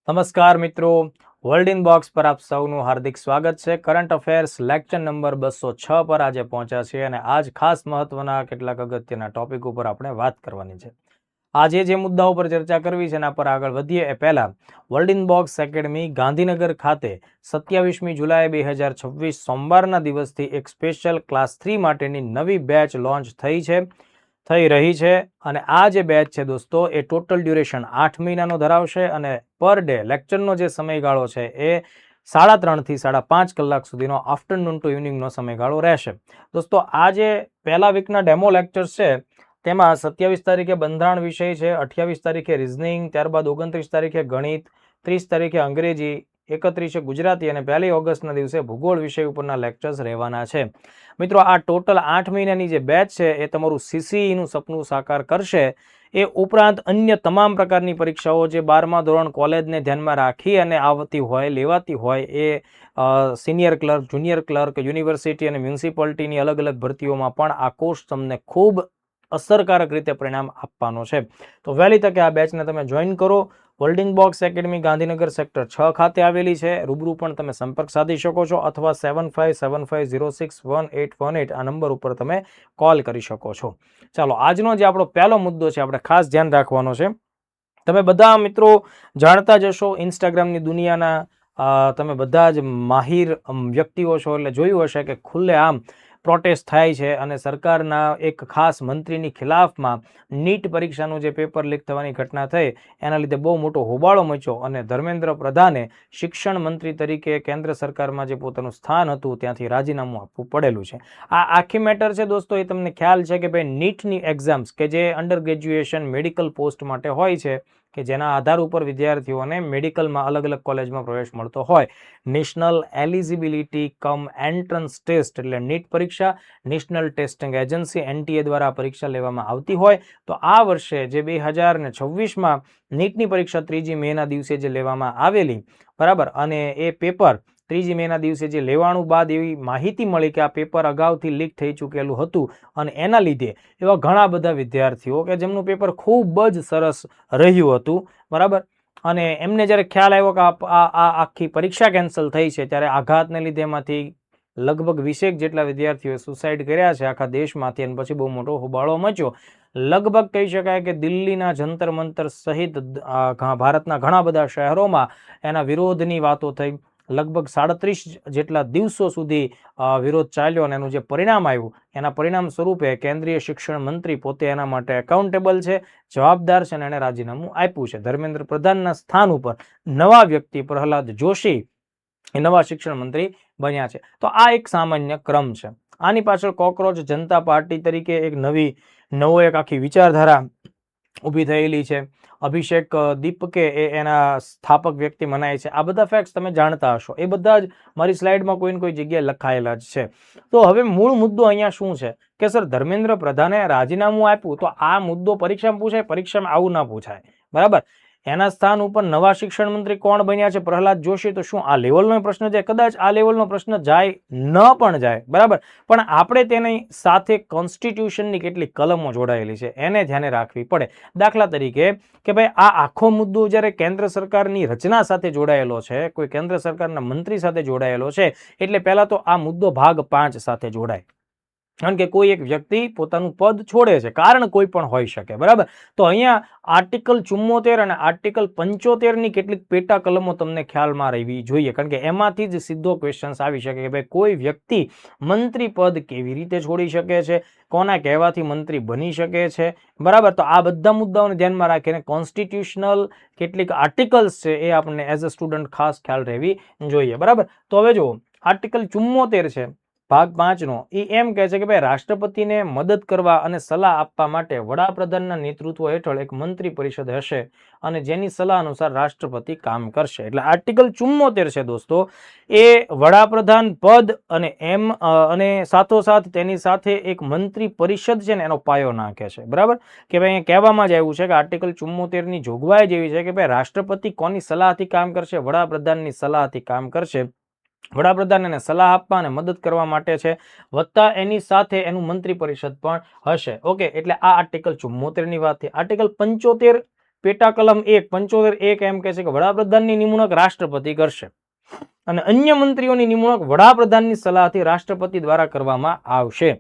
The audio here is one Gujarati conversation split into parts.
નમસ્કાર મિત્રો, વર્લ્ડ ઇન બોક્સ પર આપ સૌનું હાર્દિક સ્વાગત છે. કરંટ અફેર્સ લેક્ચર નંબર 206 પર આજે પહોંચ્યા છીએ અને આજ ખાસ મહત્વના કેટલાક અગત્યના ટોપિક ઉપર આપણે વાત કરવાની છે. આજે જે મુદ્દાઓ પર ચર્ચા કરવી છે એના પર આગળ વધીએ એ પહેલા world in box academy Gandhinagar ખાતે 27મી જુલાઈ 2026 સોમવારના દિવસથી એક સ્પેશિયલ ક્લાસ 3 માટેની નવી બેચ લોન્ચ થઈ રહી છે અને આ જે બેચ છે દોસ્તો એ ટોટલ ડ્યુરેશન 8 મહિનાનો ધરાવશે અને પર ડે લેક્ચરનો જે સમયગાળો છે એ 3.5 થી 5.5 કલાક સુધીનો આફ્ટરનૂન ટુ ઇવનિંગનો સમયગાળો રહેશે. દોસ્તો આ જે પહેલા વીકના ડેમો લેક્ચર્સ છે તેમાં 27 તારીખે બંધારણ વિષય છે, 28 તારીખે રિઝનિંગ, ત્યારબાદ 29 તારીખે ગણિત, 30 તારીખે અંગ્રેજી, 31 ગુજરાતી અને 1 ઓગસ્ટના દિવસે ભૂગોળ વિષય ઉપરના લેક્ચર્સ રહેવાના છે. મિત્રો, આ ટોટલ 8 મહિનાની જે બેચ છે એ તમારું સીસીઈનું સપનું સાકાર કરશે. એ ઉપરાંત અન્ય તમામ પ્રકારની પરીક્ષાઓ જે 12મા ધોરણ કોલેજને ધ્યાનમાં રાખી અને લેવાતી હોય એ senior clerk, junior clerk, university અને મ્યુનિસિપાલિટીની અલગ અલગ ભરતીઓમાં પણ આ કોર્સ તમને ખૂબ અસરકારક રીતે પરિણામ આપવાનો છે. તો વહેલી તકે આ બેચને તમે જોઈન કરો. World in box academy Gandhinagar sector 6 ખાતે આવેલી છે. રૂબરૂ પણ તમે સંપર્ક સાધી શકો છો અથવા 7575061818 આ નંબર ઉપર તમે કોલ કરી શકો છો. ચાલો, આજનો જે આપણો પહેલો મુદ્દો છે આપણે ખાસ ધ્યાન રાખવાનો છે. તમે બધા મિત્રો જાણતા જશો, ઇન્સ્ટાગ્રામની દુનિયાના તમે બધા જ માહિર વ્યક્તિઓ છો એટલે જોયું હશે કે ખુલ્લેઆમ પ્રોટેસ્ટ થાય છે અને સરકારના એક ખાસ મંત્રીની ખિલાફમાં નીટ પરીક્ષાનું જે પેપર લીક થવાની ઘટના થઈ એના લીધે બહુ મોટો હોબાળો મચ્યો અને ધર્મેન્દ્ર પ્રધાને શિક્ષણ મંત્રી તરીકે કેન્દ્ર સરકારમાં જે પોતાનું સ્થાન હતું ત્યાંથી રાજીનામું આપવું પડેલું છે. આ આખી મેટર છે દોસ્તો, એ તમને ખ્યાલ છે કે ભાઈ નીટની એક્ઝામ્સ કે જે અંડર ગ્રેજ્યુએશન મેડિકલ પોસ્ટ માટે હોય છે કે જેના આધાર ઉપર વિદ્યાર્થીઓને મેડિકલમાં અલગ અલગ કોલેજમાં પ્રવેશ મળતો હોય, national eligibility cum entrance test એટલે નીટ પરીક્ષા નેશનલ ટેસ્ટિંગ એજન્સી NTA દ્વારા પરીક્ષા લેવામાં આવતી હોય. તો આ વર્ષે જે 2026માં નીટની પરીક્ષા 3 મેના દિવસે જે લેવામાં આવેલી, બરાબર, અને એ પેપર 3 મેના દિવસે જે લેવાનું બાદ એવી માહિતી મળી કે આ પેપર અગાઉથી લીક થઈ ચૂકેલું હતું અને એના લીધે એવા ઘણા બધા વિદ્યાર્થીઓ કે જેમનું પેપર ખૂબ જ સરસ રહ્યું હતું, બરાબર, અને એમને જ્યારે ખ્યાલ આવ્યો કે આ આખી પરીક્ષા કેન્સલ થઈ છે ત્યારે આઘાતને લીધે એમાંથી લગભગ 20 જેટલા વિદ્યાર્થીઓએ સુસાઇડ કર્યા છે આખા દેશમાંથી અને પછી બહુ મોટો હોબાળો મચ્યો. લગભગ કહી શકાય કે દિલ્હીના જંતર મંતર સહિત ભારતના ઘણા બધા શહેરોમાં એના વિરોધની વાતો થઈ. લગભગ 37 જેટલા દિવસો સુધી વિરોધ ચાલ્યો અને એનું જે પરિણામ આવ્યું એના પરિણામ સ્વરૂપે કેન્દ્રીય શિક્ષણ મંત્રી પોતે એના માટે એકાઉન્ટેબલ છે, જવાબદાર છે અને એને રાજીનામું આપ્યું છે. ધર્મેન્દ્ર પ્રધાનના સ્થાન ઉપર નવા વ્યક્તિ પ્રહલાદ જોશી એ નવા શિક્ષણ મંત્રી બન્યા છે. તો આ એક સામાન્ય ક્રમ છે. આની પાછળ કોકરોચ જનતા પાર્ટી તરીકે એક એક આખી વિચારધારા ઊભી થયેલી છે. અભિષેક દીપકે એના સ્થાપક વ્યક્તિ મનાય છે. આ બધા ફેક્ટ્સ તમે જાણતા હશો, એ બધા જ મારી સ્લાઇડમાં કોઈ ને કોઈ જગ્યાએ લખાયેલા જ છે. તો હવે મૂળ મુદ્દો અહીંયા શું છે કે સર ધર્મેન્દ્ર પ્રધાને રાજીનામું આપ્યું તો આ મુદ્દો પરીક્ષામાં પૂછાય? પરીક્ષામાં આવું ના પૂછાય, બરાબર. એના સ્થાન ઉપર નવા શિક્ષણ મંત્રી કોણ બન્યા છે? પ્રહલાદ જોશી. તો શું આ લેવલનો પ્રશ્ન જાય? કદાચ આ લેવલનો પ્રશ્ન જાય ન પણ જાય, બરાબર, પણ આપણે તેની સાથે કોન્સ્ટિટ્યુશનની કેટલીક કલમો જોડાયેલી છે એને ધ્યાને રાખવી પડે. દાખલા તરીકે કે ભાઈ આ આખો મુદ્દો જ્યારે કેન્દ્ર સરકારની રચના સાથે જોડાયેલો છે, કોઈ કેન્દ્ર સરકારના મંત્રી સાથે જોડાયેલો છે, એટલે પહેલા તો આ મુદ્દો ભાગ 5 સાથે જોડાય. કારણ કે કોઈ એક વ્યક્તિ પોતાનું પદ છોડે છે, કારણ કોઈ પણ હોઈ શકે, બરાબર. તો અહીંયા આર્ટિકલ 74 અને આર્ટિકલ 75ની કેટલીક પેટા કલમો તમને ખ્યાલમાં રહેવી જોઈએ, કારણ કે એમાંથી જ સીધો ક્વેશ્ચન આવી શકે કે ભાઈ કોઈ વ્યક્તિ મંત્રી પદ કેવી રીતે છોડી શકે છે, કોના કહેવાથી મંત્રી બની શકે છે, બરાબર. તો આ બધા મુદ્દાઓને ધ્યાનમાં રાખીને કોન્સ્ટિટ્યુશનલ કેટલીક આર્ટિકલ્સ છે એ આપણને એઝ અ સ્ટુડન્ટ ખાસ ખ્યાલ રહેવી જોઈએ, બરાબર. તો હવે જુઓ, આર્ટિકલ 74 છે ભાગ 5નો, એ એમ કહે છે કે ભાઈ રાષ્ટ્રપતિને મદદ કરવા અને સલાહ આપવા માટે વડાપ્રધાનના નેતૃત્વ હેઠળ એક મંત્રી પરિષદ હશે અને જેની સલાહ અનુસાર રાષ્ટ્રપતિ કામ કરશે. એટલે આર્ટિકલ 74 છે દોસ્તો એ વડાપ્રધાન પદ અને સાથોસાથ તેની સાથે એક મંત્રી પરિષદ છે ને એનો પાયો નાખે છે, બરાબર. કે ભાઈ અહીંયા કહેવામાં જ આવ્યું છે કે આર્ટિકલ 74ની જોગવાઈ જેવી છે કે ભાઈ રાષ્ટ્રપતિ કોની સલાહથી કામ કરશે? વડાપ્રધાનની સલાહથી કામ કરશે. વડાપ્રધાન એને સલાહ આપવા અને મદદ કરવા માટે છે, વત્તા એની સાથે એનું મંત્રી પરિષદ પણ હશે. ઓકે, એટલે આ આર્ટિકલ 74ની વાત થઈ. આર્ટિકલ 75 પેટા કલમ 1 એમ કહે છે કે વડાપ્રધાનની નિમણૂક રાષ્ટ્રપતિ કરશે અને અન્ય મંત્રીઓની નિમણૂક વડાપ્રધાનની સલાહથી રાષ્ટ્રપતિ દ્વારા કરવામાં આવશે.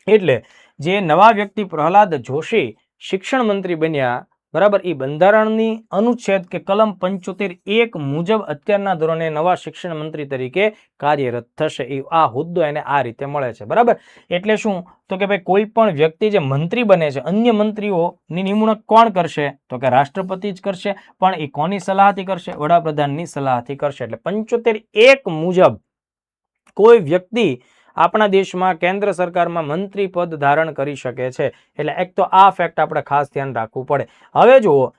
એટલે જે નવા વ્યક્તિ પ્રહલાદ જોશી શિક્ષણ મંત્રી બન્યા, બરાબર, એ બંધારણની અનુચ્છેદ કે કલમ 75(1) મુજબ અત્યારના ધોરણે નવા શિક્ષણ મંત્રી તરીકે કાર્યરત થશે. આ હોદ્દો એને આ રીતે મળે છે. બરાબર, એટલે શું તો કે ભાઈ કોઈ પણ વ્યક્તિ જે મંત્રી બને છે, અન્ય મંત્રીઓની નિમણૂક કોણ કરશે તો કે રાષ્ટ્રપતિ જ કરશે. પણ એ કોની સલાહથી કરશે? વડાપ્રધાનની સલાહથી કરશે. એટલે 75(1) મુજબ કોઈ વ્યક્તિ આપણા દેશમાં કેન્દ્ર સરકારમાં મંત્રી પદ ધારણ કરી શકે છે. એટલે એક તો આ ફેક્ટ આપણે ખાસ ધ્યાન રાખવું પડે. હવે જુઓ,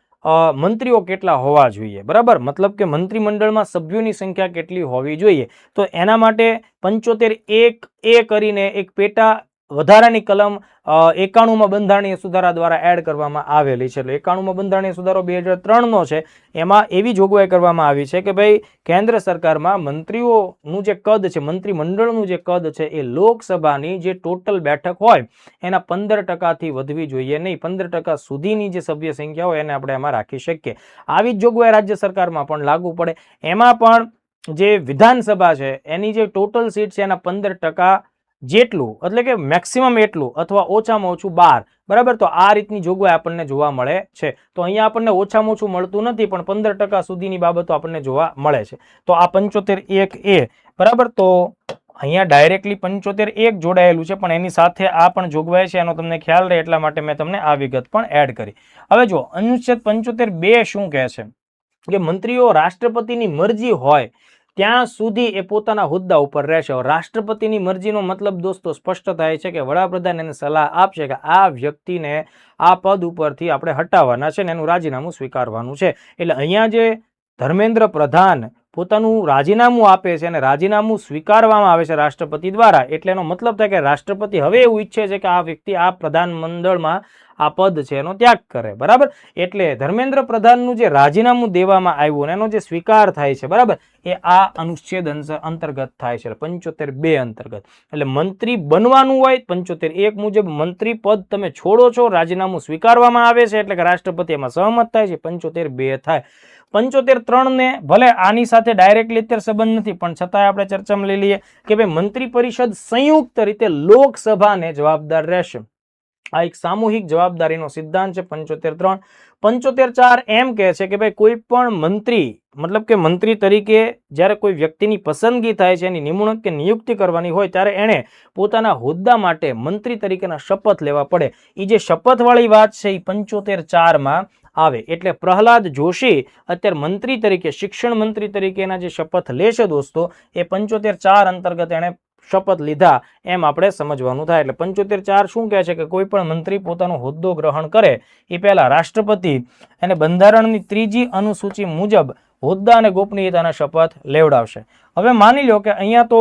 મંત્રીઓ કેટલા હોવા જોઈએ, બરાબર, મતલબ કે મંત્રીમંડળમાં સભ્યોની સંખ્યા કેટલી હોવી જોઈએ. તો એના માટે 75(1) કરીને એક પેટા વધારાની કલમ 91માં બંધારણીય સુધારા દ્વારા એડ કરવામાં આવેલી છે. એટલે 91માં બંધારણીય સુધારો 2003નો છે. એમાં એવી જોગવાઈ કરવામાં આવી છે કે ભાઈ કેન્દ્ર સરકારમાં મંત્રીઓનું જે કદ છે, મંત્રીમંડળનું જે કદ છે, એ લોકસભાની જે ટોટલ બેઠક હોય એના 15%થી વધવી જોઈએ નહીં. 15% સુધીની જે સભ્ય સંખ્યા હોય એને આપણે એમાં રાખી શકીએ. આવી જ જોગવાઈ રાજ્ય સરકારમાં પણ લાગુ પડે. એમાં પણ જે વિધાનસભા છે એની જે ટોટલ સીટ છે એના 15% જેટલું, એટલે કે મેક્સિમમ એટલું અથવા ઓછામાં ઓછું 12, બરાબર. તો આ રીતની જોગવાઈ આપણને જોવા મળે છે. તો અહીંયા આપણને ઓછામાં ઓછું મળતું નથી, પણ 15% સુધીની બાબતો આપણને જોવા મળે છે. તો આ 75(1) બરાબર. તો અહીંયા ડાયરેક્ટલી 75(1) જોડાયેલું છે, પણ એની સાથે આ પણ જોગવાઈ છે, એનો તમને ખ્યાલ રહે એટલા માટે મેં તમને આ વિગત પણ એડ કરી. હવે જો અનુચ્છેદ 75(2) શું કહે છે કે મંત્રીઓ રાષ્ટ્રપતિની મરજી હોય ત્યાં સુધી એ પોતાના હોદ્દા ઉપર રહેશે. રાષ્ટ્રપતિની મરજીનો મતલબ દોસ્તો સ્પષ્ટ થાય છે કે વડાપ્રધાન એને સલાહ આપશે કે આ વ્યક્તિને આ પદ ઉપરથી આપણે હટાવવાના છે ને એનું રાજીનામું સ્વીકારવાનું છે. એટલે અહીંયા જે ધર્મેન્દ્ર પ્રધાન પોતાનું રાજીનામું આપે છે અને રાજીનામું સ્વીકારવામાં આવે છે રાષ્ટ્રપતિ દ્વારા, એટલે એનો મતલબ થાય કે રાષ્ટ્રપતિ હવે એવું ઈચ્છે છે કે આ વ્યક્તિ આ પ્રધાનમંડળમાં આ પદ છે એનો ત્યાગ કરે. બરાબર, એટલે ધર્મેન્દ્ર પ્રધાનનું જે રાજીનામું દેવામાં આવ્યું એનો જે સ્વીકાર થાય છે, બરાબર, એ આ અનુચ્છેદ અંતર્ગત થાય છે, 75(2) અંતર્ગત. એટલે મંત્રી બનવાનું હોય 75(1) મુજબ મંત્રી પદ તમે છોડો છો, રાજીનામું સ્વીકારવામાં આવે છે, એટલે કે રાષ્ટ્રપતિ એમાં સહમત થાય છે, 75(2) થાય. 75(3) ને ભલે આની સાથે ડાયરેક્ટલી અત્યારે સંબંધ નથી, પણ છતાંય આપણે ચર્ચામાં લઈ લઈએ કે ભાઈ મંત્રી પરિષદ સંયુક્ત રીતે લોકસભાને જવાબદાર રહેશે. આ એક સામૂહિક જવાબદારીનો સિદ્ધાંત છે. 75(3). 75(4) એમ કહે છે કે ભાઈ કોઈ પણ મંત્રી, મતલબ કે મંત્રી તરીકે જ્યારે કોઈ વ્યક્તિની પસંદગી થાય છે, એની નિમણૂક કે નિયુક્તિ કરવાની હોય ત્યારે એણે પોતાના હોદ્દા માટે મંત્રી તરીકેના શપથ લેવા પડે. એ જે શપથવાળી વાત છે એ 75(4)માં આવે. એટલે પ્રહલાદ જોશી અત્યારે મંત્રી તરીકે, શિક્ષણ મંત્રી તરીકેના જે શપથ લેશે દોસ્તો, એ 75(4) અંતર્ગત એણે શપથ લીધા એમ આપણે સમજવાનું થાય. એટલે 75(4) શું કહે છે કે કોઈ પણ મંત્રી પોતાનો હોદ્દો ગ્રહણ કરે એ પહેલા રાષ્ટ્રપતિ અને બંધારણની 3જી અનુસૂચિ મુજબ હોદ્દા અને ગોપનીયતાના શપથ લેવડાવશે. હવે માની લો કે અહીંયા તો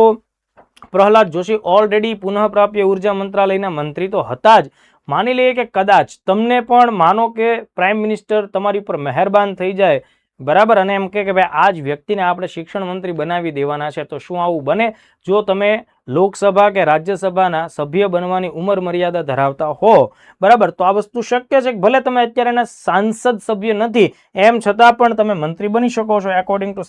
પ્રહલાદ જોશી ઓલરેડી પુનઃપ્રાપ્ય ઉર્જા મંત્રાલયના મંત્રી તો હતા જ. માની લઈએ કે કદાચ તમને પણ માનો કે પ્રાઇમ મિનિસ્ટર તમારી ઉપર મહેરબાન થઈ જાય, બરાબર, અને એમ કે ભાઈ આ જ વ્યક્તિને આપણે શિક્ષણ મંત્રી બનાવી દેવાના છે. તો શું આવું બને? જો તમે લોકસભા કે રાજ્યસભાના સભ્ય બનવાની ઉંમર મર્યાદા ધરાવતા હો, બરાબર, તો આ વસ્તુ શક્ય છે કે ભલે તમે અત્યારે એના સાંસદ સભ્ય નથી, એમ છતાં પણ તમે મંત્રી બની શકો છો એકોર્ડિંગ ટુ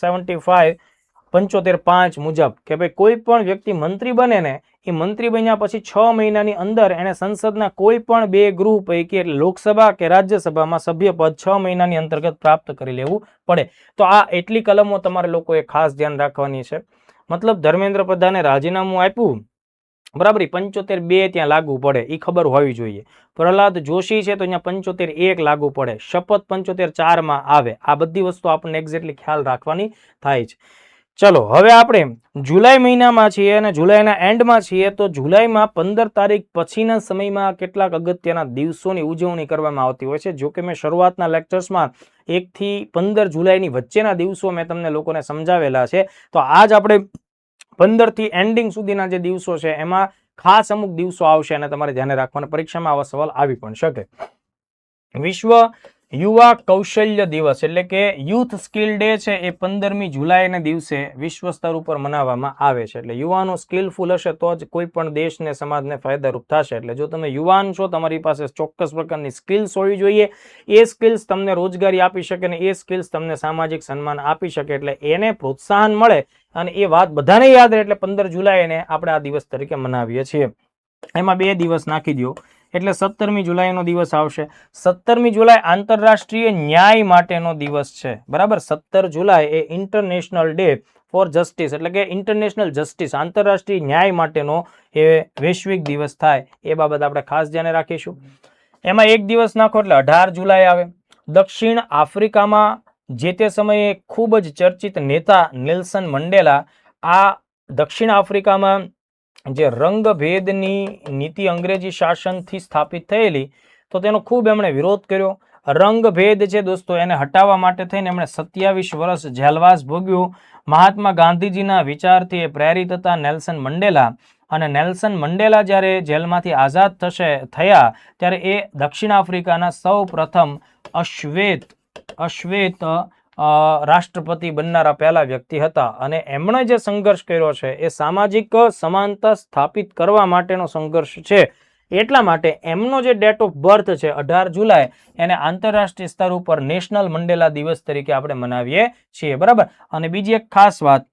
75(5) મુજબ. કે ભાઈ કોઈ પણ વ્યક્તિ મંત્રી બને ને, એ મંત્રી બન્યા પછી 6 મહિનાની અંદર એને સંસદના કોઈ પણ 2 ગૃહ પૈકી એટલે લોકસભા કે રાજ્યસભામાં સભ્યપદ 6 મહિનાની અંતર્ગત પ્રાપ્ત કરી લેવું પડે. તો આ એટલી કલમો તમારે લોકોએ ખાસ ધ્યાન રાખવાની છે. મતલબ ધર્મેન્દ્ર પ્રધાને રાજીનામું આપ્યું, બરાબર, 75(2) ત્યાં લાગુ પડે એ ખબર હોવી જોઈએ. પ્રહલાદ જોશી છે તો અહીંયા 75(1) લાગુ પડે. શપથ 75(4)માં આવે. આ બધી વસ્તુ આપણને એક્ઝેક્ટલી ખ્યાલ રાખવાની થાય છે. ચલો હવે આપણે જુલાઈ મહિનામાં છીએ અને જુલાઈના એન્ડમાં છીએ. તો જુલાઈમાં 15 તારીખ પછીના સમયમાં કેટલાક અગત્યના દિવસોની ઉજવણી કરવામાં આવતી હોય છે. જો કે મેં શરૂઆતના લેક્ચર્સમાં 1 થી 15 જુલાઈની વચ્ચેના દિવસો મેં તમને લોકોને સમજાવેલા છે. તો આજ આપણે 15 થી એન્ડિંગ સુધીના જે દિવસો છે એમાં ખાસ અમુક દિવસો આવશે અને તમારે ધ્યાને રાખવાના. પરીક્ષામાં આવા સવાલ આવી પણ શકે. વિશ્વ યુવા કૌશલ્ય દિવસ એટલે કે યુથ સ્કિલ ડે છે એ 15મી જુલાઈના દિવસે વિશ્વ સ્તર ઉપર મનાવવામાં આવે છે. એટલે યુવાનો સ્કિલફુલ હશે તો જ કોઈ પણ દેશને સમાજને ફાયદારૂપ થશે. એટલે જો તમે યુવાન છો, તમારી પાસે ચોક્કસ પ્રકારની સ્કિલ્સ હોવી જોઈએ. એ સ્કિલ્સ તમને રોજગારી આપી શકે ને એ સ્કિલ્સ તમને સામાજિક સન્માન આપી શકે. એટલે એને પ્રોત્સાહન મળે અને એ વાત બધાને યાદ રહે. એટલે 15 જુલાઈને આપણે આ દિવસ તરીકે મનાવીએ છીએ. એમાં 2 દિવસ નાખી દો એટલે 17મી જુલાઈનો દિવસ આવશે. 17મી જુલાઈ આંતરરાષ્ટ્રીય ન્યાય માટેનો દિવસ છે. બરાબર, 17 જુલાઈ એ ઇન્ટરનેશનલ ડે ફોર જસ્ટિસ એટલે કે ઇન્ટરનેશનલ જસ્ટિસ, આંતરરાષ્ટ્રીય ન્યાય માટેનો એ વૈશ્વિક દિવસ થાય એ બાબત આપણે ખાસ ધ્યાને રાખીશું. એમાં એક દિવસ નાખો એટલે 18 જુલાઈ આવે. દક્ષિણ આફ્રિકામાં જે તે સમયે ખૂબ જ ચર્ચિત નેતા નેલ્સન મંડેલા, આ દક્ષિણ આફ્રિકામાં જે રંગભેદની નીતિ અંગ્રેજી શાસનથી સ્થાપિત થયેલી તો તેનો ખૂબ એમણે વિરોધ કર્યો. રંગભેદ છે દોસ્તો એને હટાવવા માટે થઈને એમણે 27 વર્ષ જેલવાસ ભોગ્યું. મહાત્મા ગાંધીજીના વિચારથી એ પ્રેરિત હતા નેલ્સન મંડેલા. અને નેલ્સન મંડેલા જ્યારે જેલમાંથી આઝાદ થયા ત્યારે એ દક્ષિણ આફ્રિકાના સૌ પ્રથમ અશ્વેત રાષ્ટ્રપતિ બનનારા પહેલા વ્યક્તિ હતા. અને એમણે જે સંઘર્ષ કર્યો છે એ સામાજિક સમાનતા સ્થાપિત કરવા માટેનો સંઘર્ષ છે. એટલા માટે એમનો જે ડેટ ઓફ બર્થ છે 18 જુલાઈ એને આંતરરાષ્ટ્રીય સ્તર ઉપર નેશનલ મંડેલા દિવસ તરીકે આપણે મનાવીએ છીએ. બરાબર. અને બીજી એક ખાસ વાત,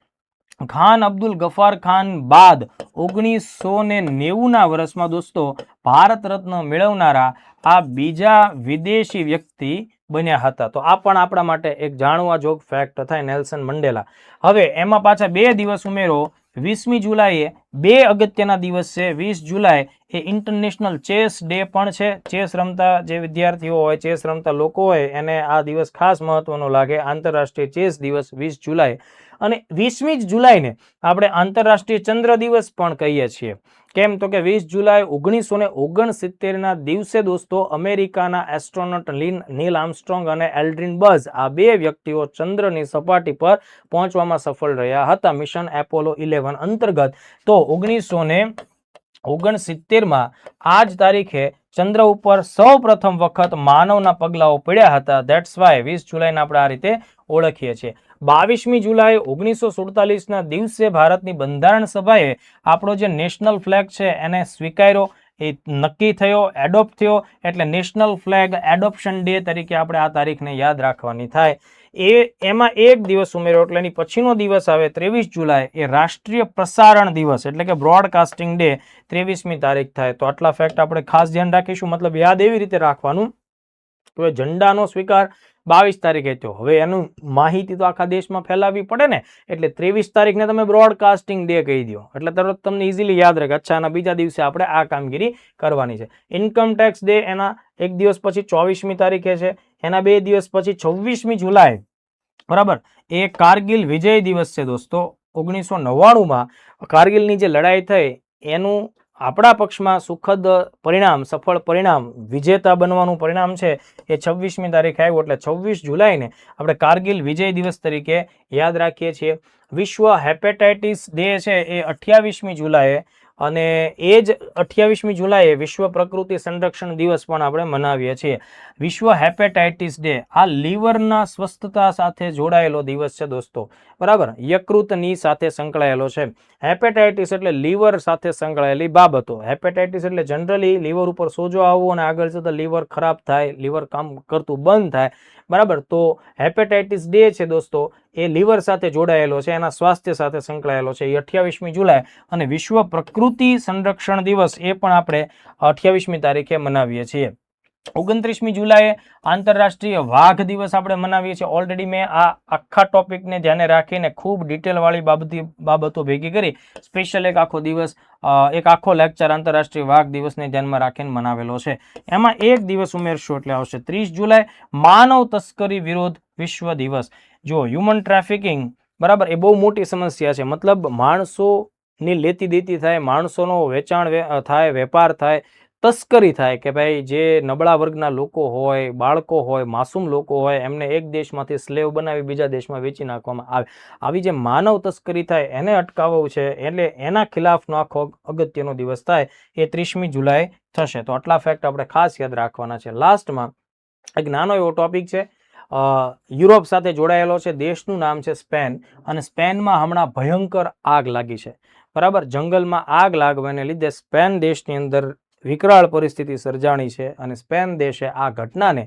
ખાન અબ્દુલ ગફાર ખાન બાદ 1990ના વર્ષમાં દોસ્તો ભારત રત્ન મેળવનારા આ બીજા વિદેશી વ્યક્તિ બન્યા હતા. તો આ પણ આપણા માટે એક જાણવા જોગ ફેક્ટ થાય નેલ્સન મંડેલા. હવે એમાં પાછા 2 દિવસ ઉમેરો. 20મી જુલાઈએ 2 અગત્યના દિવસ છે. 20 જુલાઈ એ ઇન્ટરનેશનલ ચેસ ડે પણ છે. ચેસ રમતા જે વિદ્યાર્થીઓ હોય, ચેસ રમતા લોકો હોય એને આ દિવસ ખાસ મહત્વનો લાગે. આંતરરાષ્ટ્રીય ચેસ દિવસ 20 જુલાઈ. અને 20મી જુલાઈને આપણે આંતરરાષ્ટ્રીય ચંદ્ર દિવસ પણ કહીએ છીએ. કેમ તો કે 20 જુલાઈ 1969ના દિવસે દોસ્તો અમેરિકાના એસ્ટ્રોનોટ નીલ આર્મસ્ટ્રોંગ અને એલ્ડ્રિન બઝ આ 2 વ્યક્તિઓ ચંદ્રની સપાટી પર પહોંચવામાં સફળ રહ્યા હતા મિશન એપોલો 11 અંતર્ગત. તો 1969માં આ જ તારીખે ચંદ્ર ઉપર સૌ પ્રથમ વખત માનવના પગલાઓ પડ્યા હતા. ધેટ્સ વાય 20 જુલાઈને આપણે આ રીતે ઓળખીએ છીએ. 22મી જુલાઈ 1947ના દિવસે ભારતની બંધારણ સભાએ આપણો જે નેશનલ ફ્લેગ છે એને સ્વીકાર્યો, એ નક્કી થયો, એડોપ્ટ થયો. એટલે નેશનલ ફ્લેગ એડોપ્શન ડે તરીકે આપણે આ તારીખને યાદ રાખવાની થાય. એમાં એક દિવસ ઉમેરો એટલે એની પછીનો દિવસ આવે 23 જુલાઈ એ રાષ્ટ્રીય પ્રસારણ દિવસ એટલે કે બ્રોડકાસ્ટિંગ ડે 23મી તારીખ થાય. તો આટલા ફેક્ટ આપણે ખાસ ધ્યાન રાખીશું. મતલબ યાદ એવી રીતે રાખવાનું કે ઝંડાનો સ્વીકાર 22 તારીખે થયો. હવે એનું માહિતી તો આખા દેશમાં ફેલાવવી પડે ને, એટલે 23 તારીખને તમે બ્રોડકાસ્ટિંગ ડે કહી દો એટલે તરત તમને ઇઝીલી યાદ રહે કે અચ્છા આના બીજા દિવસે આપણે આ કામગીરી કરવાની છે. ઇન્કમ ટેક્સ ડે એના એક દિવસ પછી 24મી તારીખે છે. એના 2 દિવસ પછી 26મી જુલાઈ, બરાબર, એ કારગિલ વિજય દિવસ છે દોસ્તો. 1999માં કારગિલની જે લડાઈ થઈ એનું આપણા પક્ષમાં સુખદ પરિણામ, સફળ પરિણામ, વિજેતા બનવાનું પરિણામ છે એ 26મી તારીખે આવ્યું. એટલે 26 જુલાઈને આપણે કારગિલ વિજય દિવસ તરીકે યાદ રાખીએ છીએ. વિશ્વ હેપેટાઇટિસ ડે છે એ 28મી જુલાઈએ અને એ જ 28મી જુલાઈએ વિશ્વ પ્રકૃતિ સંરક્ષણ દિવસ પણ આપણે મનાવીએ છીએ. વિશ્વ હેપેટાઇટિસ ડે આ લીવરના સ્વસ્થતા સાથે જોડાયેલો દિવસ છે દોસ્તો. બરાબર, યકૃતની સાથે સંકળાયેલો છે. હેપેટાઇટિસ એટલે લીવર સાથે સંકળાયેલી બાબતો. હેપેટાઇટિસ એટલે જનરલી લીવર ઉપર સોજો આવવો અને આગળ જતા લીવર ખરાબ થાય, લીવર કામ કરતું બંધ થાય. બરાબર, તો હેપેટાઇટિસ ડે છે દોસ્તો એ લીવર સાથે જોડાયેલો છે, એના સ્વાસ્થ્ય સાથે સંકળાયેલો છે. એ 28મી જુલાઈ. અને વિશ્વ પ્રકૃતિ સંરક્ષણ દિવસ એ પણ આપણે 28મી તારીખે મનાવીએ છીએ. 29મી જુલાઈએ આંતરરાષ્ટ્રીય વાઘ દિવસ આપણે મનાવીએ છીએ. ઓલરેડી મેં આ આખા ટોપિકને ધ્યાને રાખીને ખૂબ ડિટેલવાળી બાબતો ભેગી કરી સ્પેશિયલ એક આખો દિવસ, એક આખો લેક્ચર આંતરરાષ્ટ્રીય વાઘ દિવસને ધ્યાનમાં રાખીને મનાવેલો છે. એમાં એક દિવસ ઉમેરશું એટલે આવશે 30 જુલાઈ માનવ તસ્કરી વિરોધ વિશ્વ દિવસ. જો હ્યુમન ટ્રાફિકિંગ, બરાબર, એ બહુ મોટી સમસ્યા છે. મતલબ માણસોની લેતી દેતી થાય, માણસોનો વેચાણ થાય, વેપાર થાય, તસ્કરી થાય કે ભાઈ જે નબળા વર્ગના લોકો હોય, બાળકો હોય, માસૂમ લોકો હોય એમને એક દેશમાંથી સ્લેવ બનાવી બીજા દેશમાં વેચી નાખવામાં આવે. આવી જે માનવ તસ્કરી થાય એને અટકાવવું છે એટલે એના ખિલાફનો આખો અગત્યનો દિવસ થાય એ 30મી જુલાઈ થશે. તો આટલા ફેક્ટ આપણે ખાસ યાદ રાખવાના છે. લાસ્ટમાં એક નાનો એવો ટોપિક છે, યુરોપ સાથે જોડાયેલો છે, દેશનું નામ છે સ્પેન, અને સ્પેનમાં હમણાં ભયંકર આગ લાગી છે, બરાબર. જંગલમાં આગ લાગવાને લીધે સ્પેન દેશની અંદર વિકરાળ પરિસ્થિતિ સર્જાણી છે, અને સ્પેન દેશે આ ઘટનાને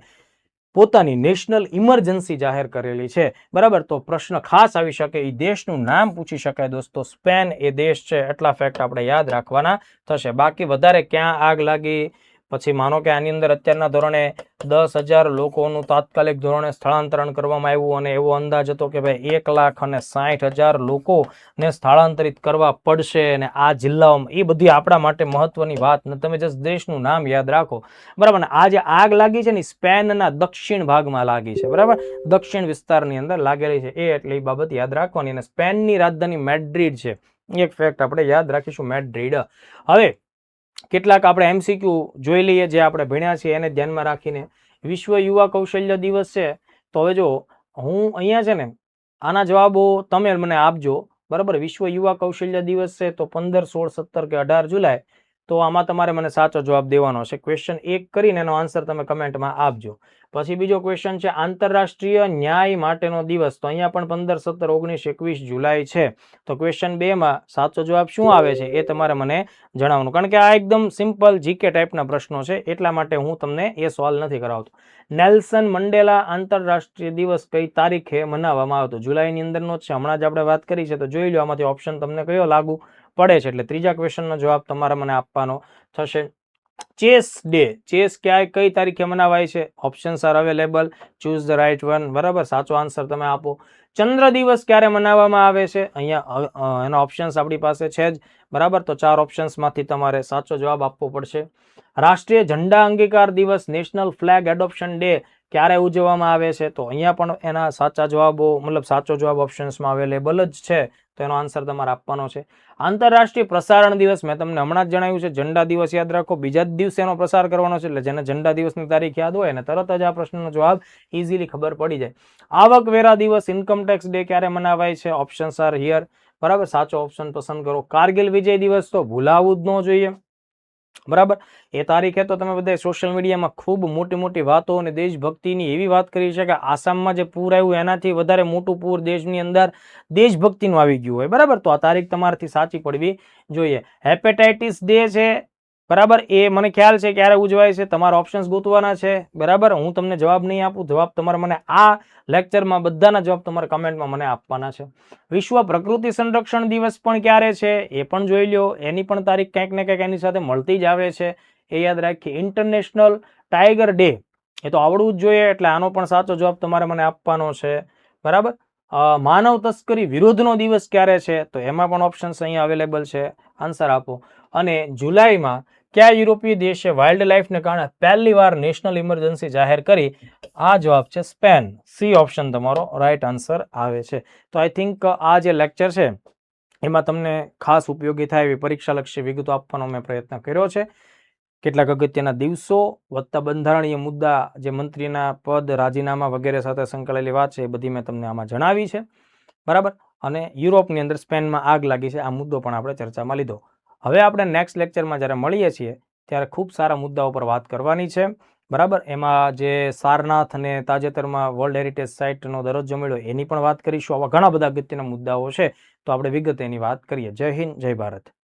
પોતાની નેશનલ ઇમરજન્સી જાહેર કરેલી છે, બરાબર. તો પ્રશ્ન ખાસ આવી શકે, એ દેશનું નામ પૂછી શકાય દોસ્તો. સ્પેન એ દેશ છે, એટલા ફેક્ટ આપણે યાદ રાખવાના થશે. બાકી વધારે ક્યાં આગ લાગી, પછી માનો કે આની અંદર અત્યારના ધોરણે 10,000 લોકોનું તાત્કાલિક ધોરણે સ્થળાંતરણ કરવામાં આવ્યું, અને એવો અંદાજ હતો કે ભાઈ 1,60,000 લોકોને સ્થળાંતરિત કરવા પડશે, અને આ જિલ્લાઓમાં, એ બધી આપણા માટે મહત્વની વાત ને, તમે જસ્ટ દેશનું નામ યાદ રાખો, બરાબર. ને આ જે આગ લાગી છે ને, સ્પેનના દક્ષિણ ભાગમાં લાગી છે, બરાબર, દક્ષિણ વિસ્તારની અંદર લાગેલી છે, એટલે એ બાબત યાદ રાખવાની. અને સ્પેનની રાજધાની મેડ્રિડ છે, એક ફેક્ટ આપણે યાદ રાખીશું, મેડ્રિડ. હવે કેટલાક આપણે MCQ જોઈ લઈએ, જે આપણે ભણ્યા છીએ એને ધ્યાનમાં રાખીને. વિશ્વ યુવા કૌશલ્ય દિવસ છે, તો હવે જો હું અહીંયા છે ને, આના જવાબો તમે મને આપજો, બરાબર. વિશ્વ યુવા કૌશલ્ય દિવસ છે તો 15, 16, 17 કે 18 જુલાઈ, તો આમાં તમારે મને સાચો જવાબ દેવાનો છે. ક્વેશ્ચન 1 કરીને એનો આન્સર તમે કમેન્ટમાં આપજો. પછી બીજો ક્વેશ્ચન છે આંતરરાષ્ટ્રીય ન્યાય માટેનો દિવસ, તો અહીંયા પણ 15, 17, 19, 21 જુલાઈ છે. તો ક્વેશ્ચન 2 માં સાચો જવાબ શું આવે છે એ તમારે મને જણાવવાનું, કારણ કે આ એકદમ સિમ્પલ જીકે ટાઈપના પ્રશ્નો છે, એટલા માટે હું તમને એ સોલ્વ નથી કરાવતો. નેલ્સન મંડેલા આંતરરાષ્ટ્રીય દિવસ કઈ તારીખે મનાવવામાં આવતો? જુલાઈની અંદરનો છે, હમણાં જ આપણે વાત કરી છે, તો જોઈ લો આમાંથી ઓપ્શન તમને કયો લાગુ પડે છે. એટલે ત્રીજા ક્વેશ્ચનનો જવાબ તમારે મને આપવાનો થશે. ચેસ ડે, ચેસ ક્યાંય કઈ તારીખે મનાવાય છે? Options R available, choose the right one, બરાબર. સાચો આન્સર તમે આપો. ચંદ્ર દિવસ ક્યારે મનાવવામાં આવે છે? અહીંયા એના ઓપ્શન્સ આપણી પાસે છે જ, બરાબર. તો 4 ઓપ્શન્સમાંથી તમારે સાચો જવાબ આપવો પડશે. રાષ્ટ્રીય ઝંડા અંગીકાર દિવસ, નેશનલ ફ્લેગ એડોપ્શન ડે ક્યારે ઉજવવામાં આવે છે? તો અહીંયા પણ એના સાચા જવાબો, મતલબ સાચો જવાબ ઓપ્શન્સમાં અવેલેબલ જ છે, તો એનો આન્સર તમારે આપવાનો છે. આંતરરાષ્ટ્રીય પ્રસારણ દિવસ, મેં તમને હમણાં જ જણાવ્યું છે, ઝંડા દિવસ યાદ રાખો, બીજા જ દિવસે એનો પ્રસાર કરવાનો છે, એટલે જેને ઝંડા દિવસની તારીખ યાદ હોય ને તરત જ આ પ્રશ્નનો જવાબ ઇઝીલી ખબર પડી જાય. આવકવેરા દિવસ, ઇન્કમ ટેક્સ ડે ક્યારે મનાવાય છે? ઓપ્શન્સ આર હિયર, બરાબર. સાચો ઓપ્શન પસંદ કરો. કારગિલ વિજય દિવસ તો ભૂલાવવું જ ન જોઈએ, બરાબર. એ તારીખે તો તમે બધા સોશિયલ મીડિયામાં ખૂબ મોટી મોટી વાતો અને દેશભક્તિની એવી વાત કરી છે કે આસામમાં જે પૂર આવ્યું એનાથી વધારે મોટું પૂર દેશની અંદર દેશભક્તિનું આવી ગયું હોય, બરાબર. તો આ તારીખ તમારાથી સાચી પડવી જોઈએ. હેપેટાઇટિસ ડે છે, બરાબર, એ મને ખ્યાલ છે ક્યારે ઉજવાય છે, તમારા ઓપ્શન્સ ગોતવાના છે, બરાબર. હું તમને જવાબ નહીં આપું, જવાબ તમારે મને આ લેક્ચરમાં બધાના જવાબ તમારે કમેન્ટમાં મને આપવાના છે. વિશ્વ પ્રકૃતિ સંરક્ષણ દિવસ પણ ક્યારે છે એ પણ જોઈ લો, એની પણ તારીખ કંઈક ને કંઈક એની સાથે મળતી જ આવે છે, એ યાદ રાખીએ. ઇન્ટરનેશનલ ટાઈગર ડે, એ તો આવડવું જ જોઈએ, એટલે આનો પણ સાચો જવાબ તમારે મને આપવાનો છે, બરાબર. માનવ તસ્કરી વિરોધનો દિવસ ક્યારે છે? તો એમાં પણ ઓપ્શન્સ અહીંયા અવેલેબલ છે, આન્સર આપો. અને જુલાઈમાં કયા યુરોપીય દેશે વાઇલ્ડ લાઈફને કારણે પહેલી વાર નેશનલ ઇમરજન્સી જાહેર કરી? આ જવાબ છે સ્પેન. સી ઓપ્શન તમારો રાઈટ આન્સર આવે છે. તો આઈ થિંક આ જે લેક્ચર છે એમાં તમને ખાસ ઉપયોગી થાય એવી પરીક્ષાલક્ષી વિગતો આપવાનો મેં પ્રયત્ન કર્યો છે. કેટલાક અગત્યના દિવસો વત્તા બંધારણીય મુદ્દા, જે મંત્રીના પદ, રાજીનામા વગેરે સાથે સંકળાયેલી વાત છે, એ બધી મેં તમને આમાં જણાવી છે, બરાબર. અને યુરોપની અંદર સ્પેનમાં આગ લાગી છે, આ મુદ્દો પણ આપણે ચર્ચામાં લીધો. હવે આપણે નેક્સ્ટ લેક્ચરમાં જ્યારે મળીએ છીએ ત્યારે ખૂબ સારા મુદ્દાઓ પર વાત કરવાની છે, બરાબર. એમાં જે સારનાથ અને તાજેતરમાં વર્લ્ડ હેરિટેજ સાઇટનો દરજ્જો મળ્યો એની પણ વાત કરીશું. આવા ઘણા બધા અગત્યના મુદ્દાઓ છે, તો આપણે વિગતે એની વાત કરીએ. જય હિન્દ, જય ભારત.